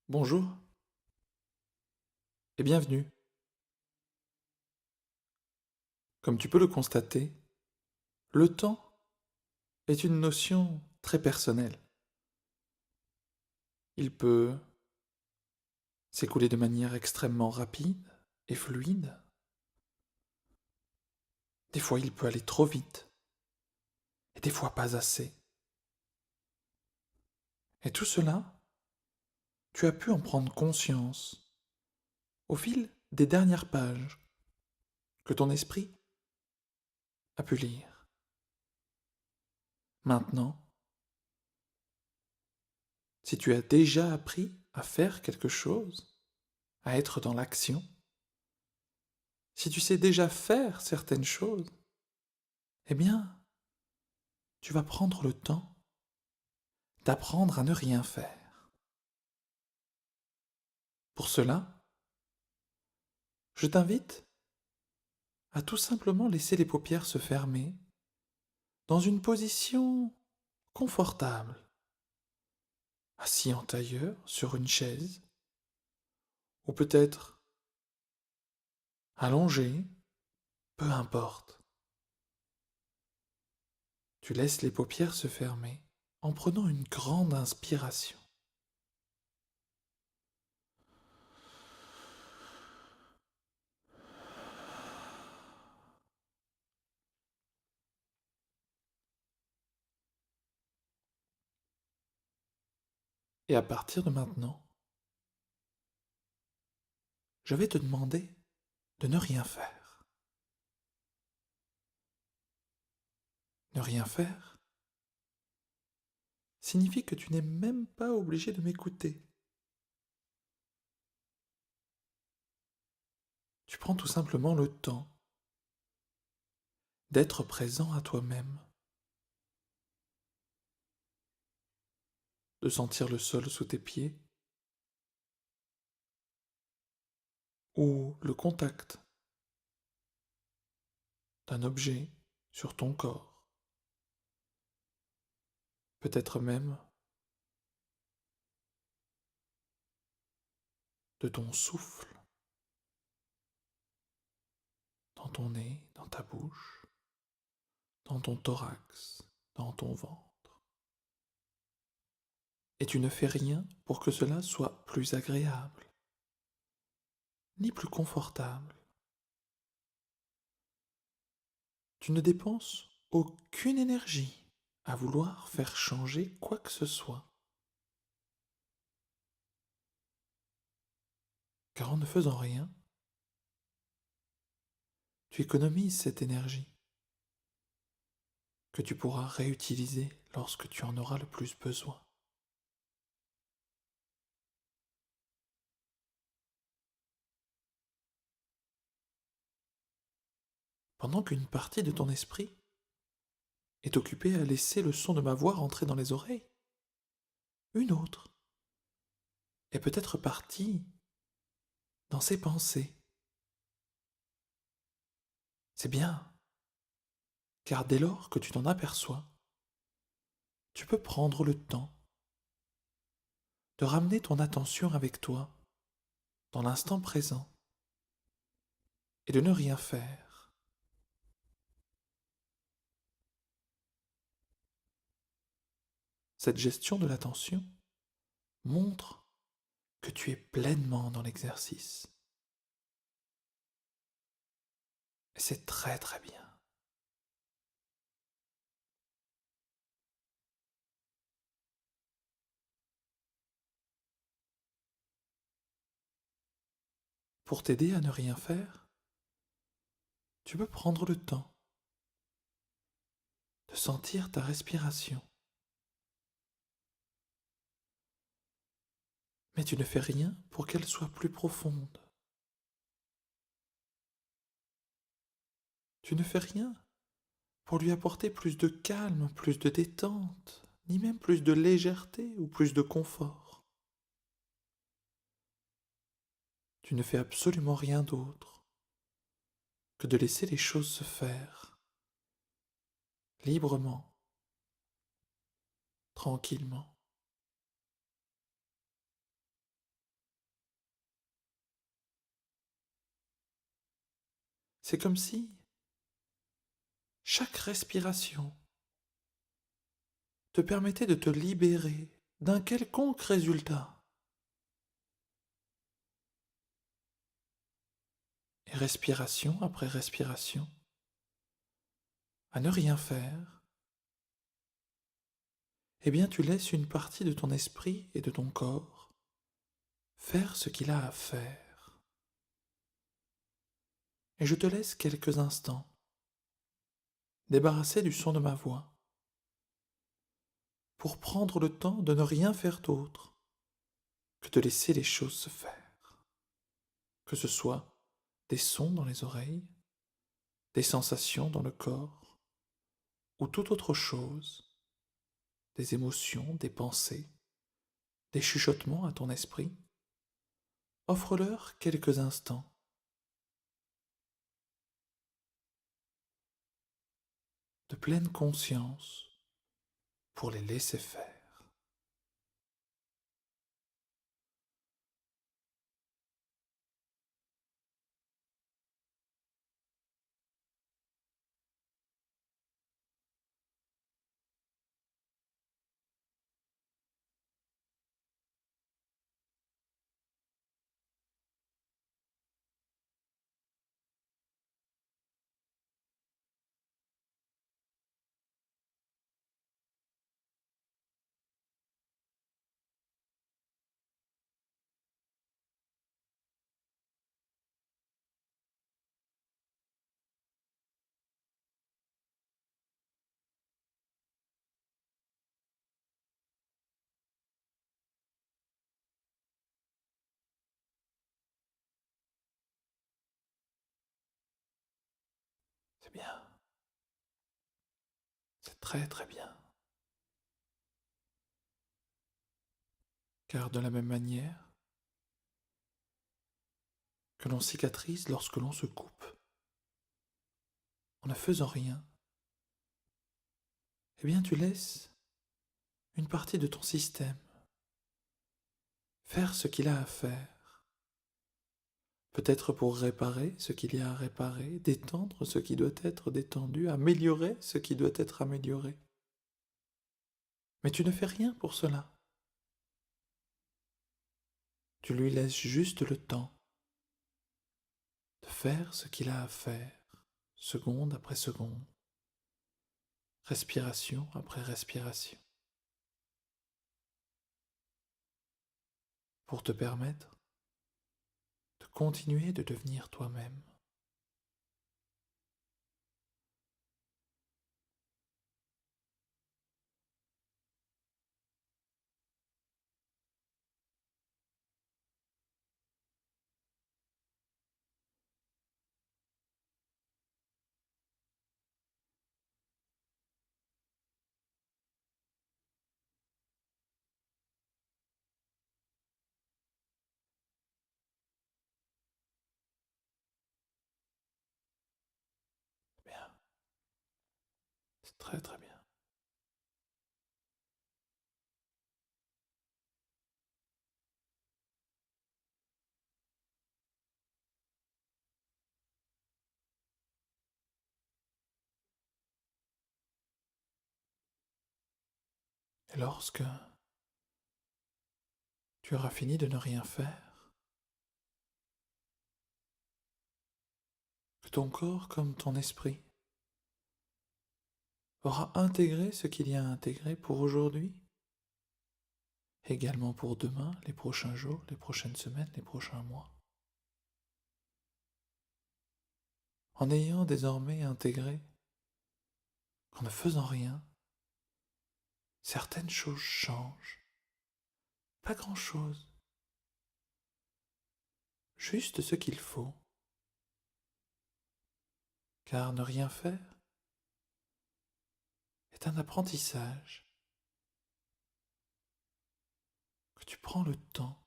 Bonjour et bienvenue. Comme tu peux le constater, le temps est une notion très personnelle. Il peut s'écouler de manière extrêmement rapide et fluide. Des fois, il peut aller trop vite et des fois pas assez. Et tout cela, tu as pu en prendre conscience au fil des dernières pages que ton esprit a pu lire. Maintenant, si tu as déjà appris à faire quelque chose, à être dans l'action, si tu sais déjà faire certaines choses, eh bien, tu vas prendre le temps d'apprendre à ne rien faire. Pour cela, je t'invite à tout simplement laisser les paupières se fermer dans une position confortable, assis en tailleur sur une chaise, ou peut-être allongé, peu importe. Tu laisses les paupières se fermer en prenant une grande inspiration. Et à partir de maintenant, je vais te demander de ne rien faire. Ne rien faire signifie que tu n'es même pas obligé de m'écouter. Tu prends tout simplement le temps d'être présent à toi-même, de sentir le sol sous tes pieds ou le contact d'un objet sur ton corps, peut-être même de ton souffle dans ton nez, dans ta bouche, dans ton thorax, dans ton ventre. Et tu ne fais rien pour que cela soit plus agréable, ni plus confortable. Tu ne dépenses aucune énergie à vouloir faire changer quoi que ce soit. Car en ne faisant rien, tu économises cette énergie que tu pourras réutiliser lorsque tu en auras le plus besoin. Pendant qu'une partie de ton esprit est occupée à laisser le son de ma voix rentrer dans les oreilles, une autre est peut-être partie dans ses pensées. C'est bien, car dès lors que tu t'en aperçois, tu peux prendre le temps de ramener ton attention avec toi dans l'instant présent et de ne rien faire. Cette gestion de l'attention montre que tu es pleinement dans l'exercice. Et c'est très très bien. Pour t'aider à ne rien faire, tu peux prendre le temps de sentir ta respiration. Mais tu ne fais rien pour qu'elle soit plus profonde. Tu ne fais rien pour lui apporter plus de calme, plus de détente, ni même plus de légèreté ou plus de confort. Tu ne fais absolument rien d'autre que de laisser les choses se faire, librement, tranquillement. C'est comme si chaque respiration te permettait de te libérer d'un quelconque résultat. Et respiration après respiration, à ne rien faire, eh bien tu laisses une partie de ton esprit et de ton corps faire ce qu'il a à faire. Et je te laisse quelques instants, débarrassé du son de ma voix, pour prendre le temps de ne rien faire d'autre que de laisser les choses se faire, que ce soit des sons dans les oreilles, des sensations dans le corps, ou toute autre chose, des émotions, des pensées, des chuchotements à ton esprit. Offre-leur quelques instants de pleine conscience pour les laisser faire. C'est bien, c'est très très bien. Car de la même manière que l'on cicatrise lorsque l'on se coupe, en ne faisant rien, eh bien tu laisses une partie de ton système faire ce qu'il a à faire. Peut-être pour réparer ce qu'il y a à réparer, détendre ce qui doit être détendu, améliorer ce qui doit être amélioré. Mais tu ne fais rien pour cela. Tu lui laisses juste le temps de faire ce qu'il a à faire, seconde après seconde, respiration après respiration, pour te permettre de continuer de devenir toi-même. Bien, c'est très très bien. Et lorsque tu auras fini de ne rien faire, que ton corps comme ton esprit aura intégré ce qu'il y a à intégrer pour aujourd'hui, également pour demain, les prochains jours, les prochaines semaines, les prochains mois, en ayant désormais intégré qu'en ne faisant rien, certaines choses changent. Pas grand-chose, juste ce qu'il faut, car ne rien faire est un apprentissage que tu prends le temps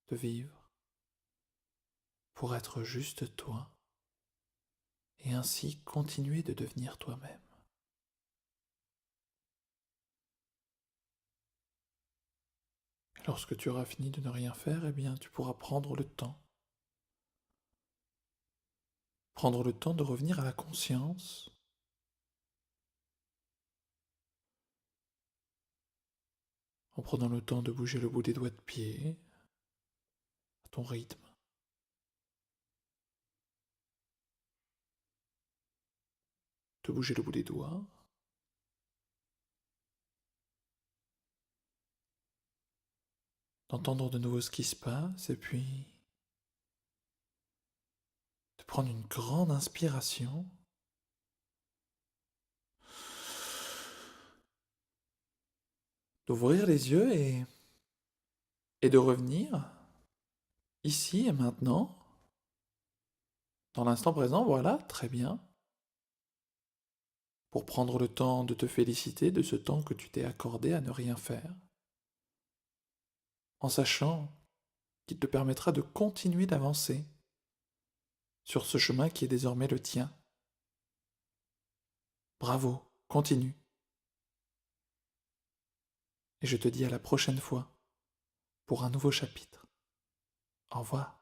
de vivre pour être juste toi et ainsi continuer de devenir toi-même. Et lorsque tu auras fini de ne rien faire, eh bien tu pourras prendre le temps Prendre le temps de revenir à la conscience, en prenant le temps de bouger le bout des doigts de pied, à ton rythme, de bouger le bout des doigts, d'entendre de nouveau ce qui se passe, et puis de prendre une grande inspiration, d'ouvrir les yeux et de revenir ici et maintenant, dans l'instant présent, voilà, très bien, pour prendre le temps de te féliciter de ce temps que tu t'es accordé à ne rien faire, en sachant qu'il te permettra de continuer d'avancer sur ce chemin qui est désormais le tien. Bravo, continue. Et je te dis à la prochaine fois pour un nouveau chapitre. Au revoir.